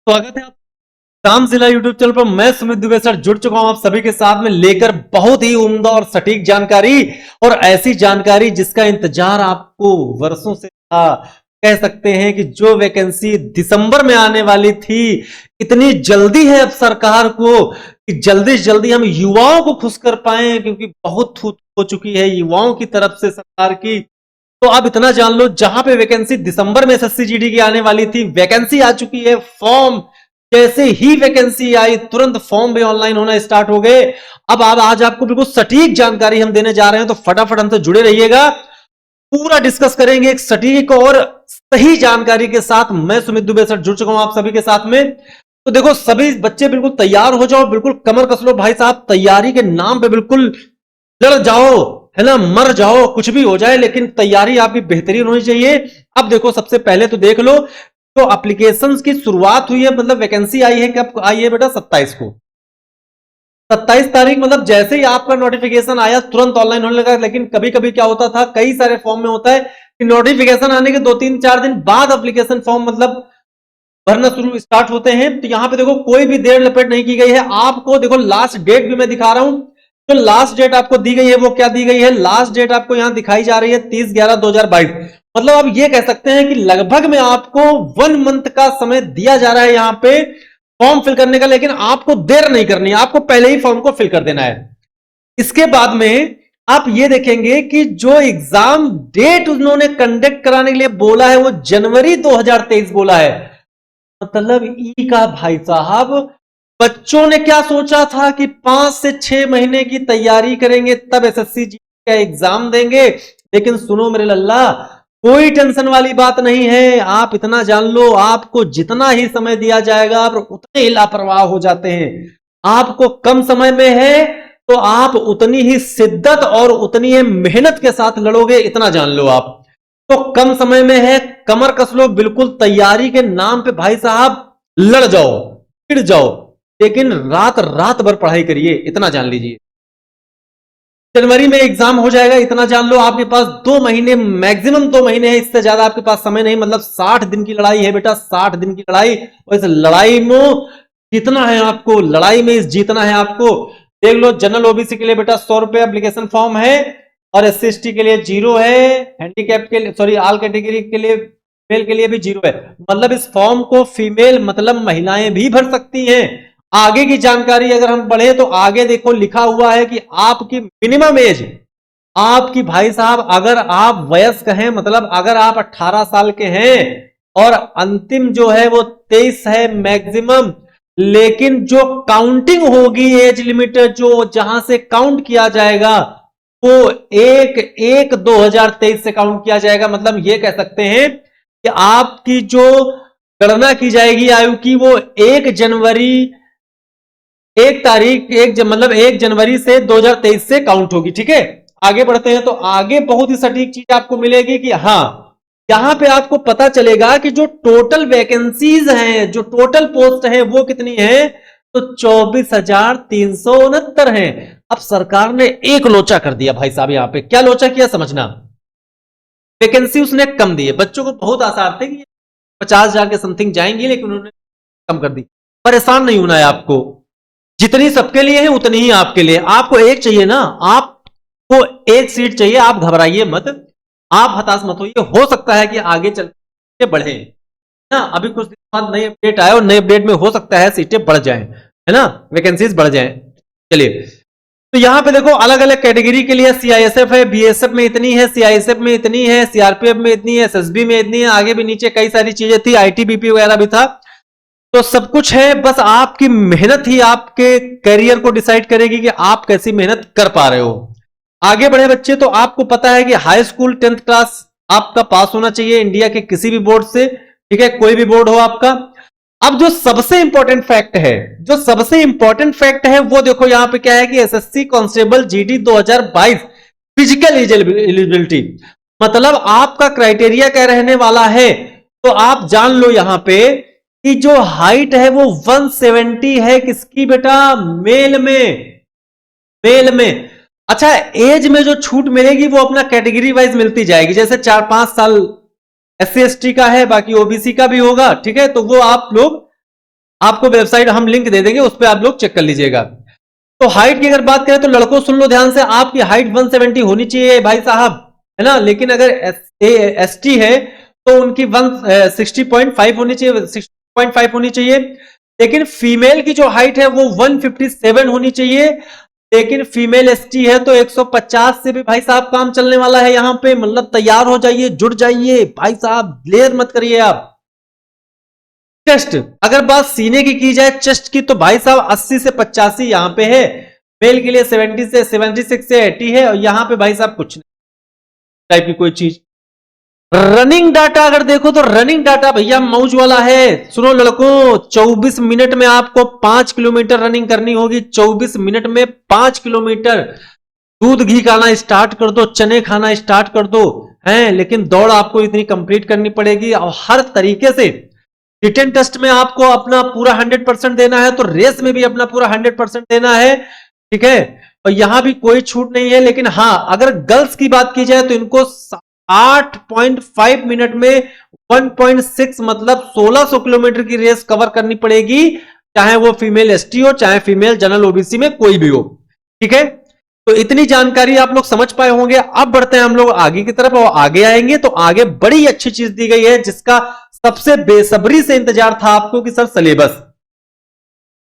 स्वागत है आप काम जिला यूट्यूब चैनल पर। मैं सुमित दुबे सर जुड़ चुका हूं आप सभी के साथ में लेकर बहुत ही उम्दा और सटीक जानकारी, और ऐसी जानकारी जिसका इंतजार आपको वर्षों से था। कह सकते हैं कि जो वैकेंसी दिसंबर में आने वाली थी, इतनी जल्दी है अब सरकार को कि जल्दी से जल्दी हम युवाओं को खुश कर पाए, क्योंकि बहुत छूट हो चुकी है युवाओं की तरफ से सरकार की। तो अब इतना जान लो, जहां पे वैकेंसी दिसंबर में एसएससी जीडी की आने वाली थी, वैकेंसी आ चुकी है। फॉर्म जैसे ही वैकेंसी आई तुरंत फॉर्म भी ऑनलाइन होना स्टार्ट हो गए। अब आज आपको बिल्कुल सटीक जानकारी हम देने जा रहे हैं, तो फटाफट हमसे जुड़े रहिएगा। पूरा डिस्कस करेंगे एक सटीक और सही जानकारी के साथ। मैं सुमित दुबे सर जुड़ चुका हूं आप सभी के साथ में। तो देखो, सभी बच्चे बिल्कुल तैयार हो जाओ, बिल्कुल कमर कस लो भाई साहब। तैयारी के नाम पे बिल्कुल लड़ जाओ, है ना, मर जाओ, कुछ भी हो जाए, लेकिन तैयारी आपकी बेहतरीन होनी चाहिए। अब देखो, सबसे पहले तो देख लो, तो एप्लीकेशंस की शुरुआत हुई है, मतलब वैकेंसी आई है, कब आई है बेटा? 27 को, 27 तारीख। मतलब जैसे ही आपका नोटिफिकेशन आया तुरंत ऑनलाइन होने लगा। लेकिन कभी कभी क्या होता था, कई सारे फॉर्म में होता है कि नोटिफिकेशन आने के 2-3-4 दिन बाद एप्लीकेशन फॉर्म मतलब भरना शुरू स्टार्ट होते हैं। तो यहां पे देखो, कोई भी देर लपेट नहीं की गई है। आपको देखो लास्ट डेट भी मैं दिखा रहा हूं। तो लास्ट डेट आपको दी गई है, वो क्या दी गई है? लास्ट डेट आपको यहां दिखाई जा रही है 30/11/2022। मतलब आप ये कह सकते हैं कि लगभग में आपको 1 मंथ का समय दिया जा रहा है यहां पे फॉर्म फिल करने का। लेकिन आपको देर नहीं करनी है, आपको पहले ही फॉर्म को फिल कर देना है। इसके बाद में आप ये देखेंगे कि जो एग्जाम डेट उन्होंने कंडक्ट कराने के लिए बोला है, वो जनवरी 2023 बोला है। मतलब ई का भाई साहब, बच्चों ने क्या सोचा था कि 5 से 6 महीने की तैयारी करेंगे तब एसएससी जी का एग्जाम देंगे। लेकिन सुनो मेरे लल्ला, कोई टेंशन वाली बात नहीं है। आप इतना जान लो, आपको जितना ही समय दिया जाएगा आप उतने ही लापरवाह हो जाते हैं। आपको कम समय में है तो आप उतनी ही शिद्दत और उतनी ही मेहनत के साथ लड़ोगे, इतना जान लो आप। तो कम समय में है, कमर कस लो, बिल्कुल तैयारी के नाम पे भाई साहब लड़ जाओ, फिर जाओ, लेकिन रात रात भर पढ़ाई करिए, इतना जान लीजिए। जनवरी में एग्जाम हो जाएगा, इतना जान लो। आपके पास 2 महीने, मैक्सिमम 2 महीने है, इससे ज्यादा आपके पास समय नहीं। मतलब 60 दिन की लड़ाई है बेटा, 60 दिन की लड़ाई। और इस लड़ाई में जीतना है आपको, लड़ाई में इस जीतना है आपको। देख लो, जनरल ओबीसी के लिए बेटा 100 रुपए एप्लीकेशन फॉर्म है, और एससी एसटी के लिए 0 है, हैंडीकैप के लिए, सॉरी, ऑल कैटेगरी के लिए, मेल के लिए भी 0 है। मतलब इस फॉर्म को फीमेल मतलब महिलाएं भी भर सकती हैं। आगे की जानकारी अगर हम पढ़े तो आगे देखो लिखा हुआ है कि आपकी मिनिमम एज, आपकी भाई साहब, अगर आप वयस्क हैं, मतलब अगर आप 18 साल के हैं, और अंतिम जो है वो 23 है मैक्सिमम। लेकिन जो काउंटिंग होगी, एज लिमिट जो जहां से काउंट किया जाएगा, वो 1/1/2023 से काउंट किया जाएगा। मतलब ये कह सकते हैं कि आपकी जो गणना की जाएगी आयु की, वो 1 जनवरी, 1 जनवरी से 2023 से काउंट होगी। ठीक है, आगे बढ़ते हैं। तो आगे बहुत ही सटीक चीज आपको मिलेगी कि हाँ, यहां पे आपको पता चलेगा कि जो टोटल वैकेंसीज हैं, जो टोटल पोस्ट हैं, वो कितनी है? तो 24,369 हैं। अब सरकार ने एक लोचा कर दिया भाई साहब। यहां पे क्या लोचा किया समझना, वैकेंसी उसने कम दी है। बच्चों को बहुत आसार थे कि 50,000 के समथिंग जाएंगी, लेकिन उन्होंने कम कर दी। परेशान नहीं होना है आपको, जितनी सबके लिए है उतनी ही आपके लिए। आपको एक चाहिए ना, आपको एक सीट चाहिए। आप घबराइए मत, आप हताश मत होइए। हो सकता है कि आगे चल के बढ़े ना, अभी कुछ दिन बाद नई अपडेट आए, और नई अपडेट में हो सकता है सीटें बढ़ जाएं, है ना, वैकेंसीज बढ़ जाएं। चलिए, तो यहां पे देखो अलग अलग कैटेगरी के लिए सीआईएसएफ है, बीएसएफ में इतनी है, सीआईएसएफ में इतनी है, सीआरपीएफ में इतनी है, एसएसबी में इतनी है। आगे भी नीचे कई सारी चीजें थी, आईटीबीपी वगैरह भी था। तो सब कुछ है, बस आपकी मेहनत ही आपके करियर को डिसाइड करेगी कि आप कैसी मेहनत कर पा रहे हो। आगे बढ़े बच्चे, तो आपको पता है कि हाई स्कूल 10th क्लास आपका पास होना चाहिए इंडिया के किसी भी बोर्ड से। ठीक है, कोई भी बोर्ड हो आपका। अब जो सबसे इंपॉर्टेंट फैक्ट है, जो सबसे इंपॉर्टेंट फैक्ट है, वो देखो यहां पे क्या है कि SSC constable GD 2022 physical eligibility, मतलब आपका क्राइटेरिया क्या रहने वाला है। तो आप जान लो यहां पे कि जो हाइट है वो 170 है। किसकी बेटा? मेल में, मेल में। अच्छा, एज में जो छूट मिलेगी वो अपना कैटेगरी वाइज मिलती जाएगी। जैसे 4-5 साल एससी एसटी का है, बाकी ओबीसी का भी होगा। ठीक है, तो वो आप लोग आपको वेबसाइट हम लिंक दे देंगे, उस पर आप लोग चेक कर लीजिएगा। तो हाइट की अगर बात करें तो लड़कों सुन लो ध्यान से, आपकी हाइट 170 होनी चाहिए भाई साहब, है ना। लेकिन अगर ST है तो उनकी 160.5 होनी चाहिए, 60.5 होनी चाहिए। लेकिन फीमेल की जो हाइट है वो 157 होनी चाहिए। लेकिन फीमेल ST है तो 150 से भी भाई साहब काम चलने वाला है यहां पे। मतलब तैयार हो जाइए, जुड़ जाइए भाई साहब, लेयर मत करिए आप। चेस्ट, अगर बात सीने की जाए चेस्ट की, तो भाई साहब 80 से 85 यहां पे है। मेल के लिए 70 से 76 से 80 है। और यहां पे भाई साहब कुछ नहीं टाइप की कोई चीज। रनिंग डाटा अगर देखो तो रनिंग डाटा भैया मौज वाला है। सुनो लड़कों, 24 मिनट में आपको 5 किलोमीटर रनिंग करनी होगी। 24 मिनट में 5 किलोमीटर। दूध घी खाना स्टार्ट कर दो, चने खाना स्टार्ट कर दो, हैं। लेकिन दौड़ आपको इतनी कंप्लीट करनी पड़ेगी और हर तरीके से। रिटन टेस्ट में आपको अपना पूरा 100% देना है, तो रेस में भी अपना पूरा 100% देना है, ठीक है। और यहां भी कोई छूट नहीं है। लेकिन हां, अगर गर्ल्स की बात की जाए तो इनको 8.5 मिनट में 1.6 मतलब 1600 किलोमीटर की रेस कवर करनी पड़ेगी, चाहे वो फीमेल ST हो, चाहे फीमेल जनरल OBC में कोई भी हो, ठीक है। तो इतनी जानकारी आप लोग समझ पाए होंगे। अब बढ़ते हैं हम लोग आगे की तरफ, और आगे आएंगे तो आगे बड़ी अच्छी चीज दी गई है, जिसका सबसे बेसब्री से इंतजार था आपको कि सर सिलेबस,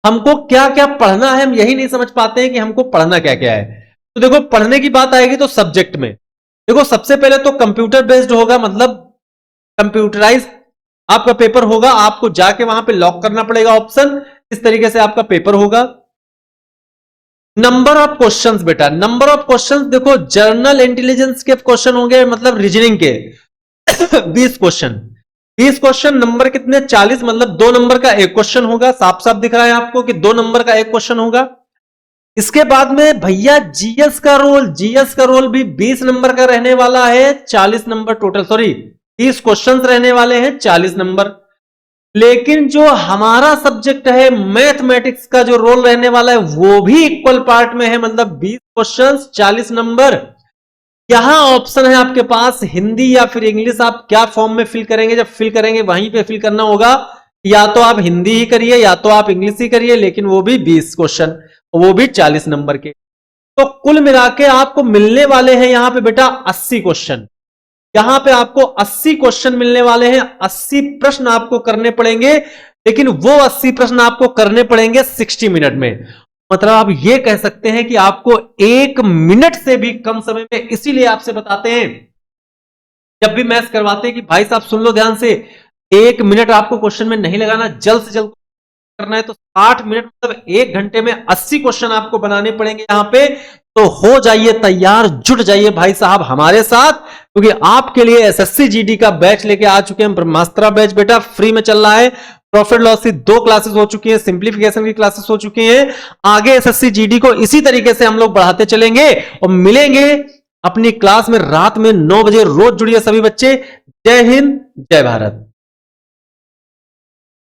हमको क्या क्या पढ़ना है। हम यही नहीं समझ पाते हैं कि हमको पढ़ना क्या क्या है। तो देखो, पढ़ने की बात आएगी तो सब्जेक्ट में देखो, सबसे पहले तो कंप्यूटर बेस्ड होगा, मतलब कंप्यूटराइज आपका पेपर होगा। आपको जाके वहां पे लॉक करना पड़ेगा ऑप्शन, इस तरीके से आपका पेपर होगा। नंबर ऑफ क्वेश्चंस बेटा, नंबर ऑफ क्वेश्चंस देखो, जर्नल इंटेलिजेंस के क्वेश्चन होंगे, मतलब रीजनिंग के 20 क्वेश्चन। 20 क्वेश्चन, नंबर कितने 40, मतलब 2 नंबर का एक क्वेश्चन होगा। साफ साफ दिख रहा है आपको कि 2 नंबर का एक क्वेश्चन होगा। इसके बाद में भैया जीएस का रोल भी 20 नंबर का रहने वाला है। 40 नंबर टोटल, सॉरी 30 क्वेश्चन रहने वाले हैं, 40 नंबर। लेकिन जो हमारा सब्जेक्ट है मैथमेटिक्स का जो रोल रहने वाला है वो भी इक्वल पार्ट में है, मतलब 20 क्वेश्चंस 40 नंबर। यहां ऑप्शन है आपके पास हिंदी या फिर इंग्लिश, आप क्या फॉर्म में फिल करेंगे। जब फिल करेंगे वहीं पे फिल करना होगा, या तो आप हिंदी ही करिए या तो आप इंग्लिश ही करिए, लेकिन वो भी 20 क्वेश्चन, वो भी 40 नंबर के। तो कुल मिला के आपको मिलने वाले हैं यहां पे बेटा 80 क्वेश्चन। यहां पे आपको 80 क्वेश्चन मिलने वाले हैं, 80 प्रश्न आपको करने पड़ेंगे। लेकिन वो 80 प्रश्न आपको करने पड़ेंगे 60 मिनट में। मतलब आप ये कह सकते हैं कि आपको 1 मिनट से भी कम समय में, इसीलिए आपसे बताते हैं जब भी मैथ्स करवाते हैं कि भाई साहब सुन लो ध्यान से, 1 मिनट आपको क्वेश्चन में नहीं लगाना, जल्द से जल्द करना है। तो 60 मिनट मतलब 1 घंटे में 80 क्वेश्चन आपको बनाने पड़ेंगे यहां पे। तो हो जाइए तैयार, जुट जाइए भाई साहब हमारे साथ, क्योंकि आपके लिए SSC GD का बैच लेके आ चुके हैं। ब्रह्मास्त्र बैच बेटा फ्री में चल रहा है। प्रॉफिट लॉस की 2 क्लासेस हो चुकी हैं, सिंप्लीफिकेशन की क्लासेस हो चुकी हैं। आगे SSC GD को इसी तरीके से हम लोग बढ़ाते चलेंगे और मिलेंगे अपनी क्लास में रात में 9 बजे। रोज जुड़िए सभी बच्चे। जय हिंद, जय भारत।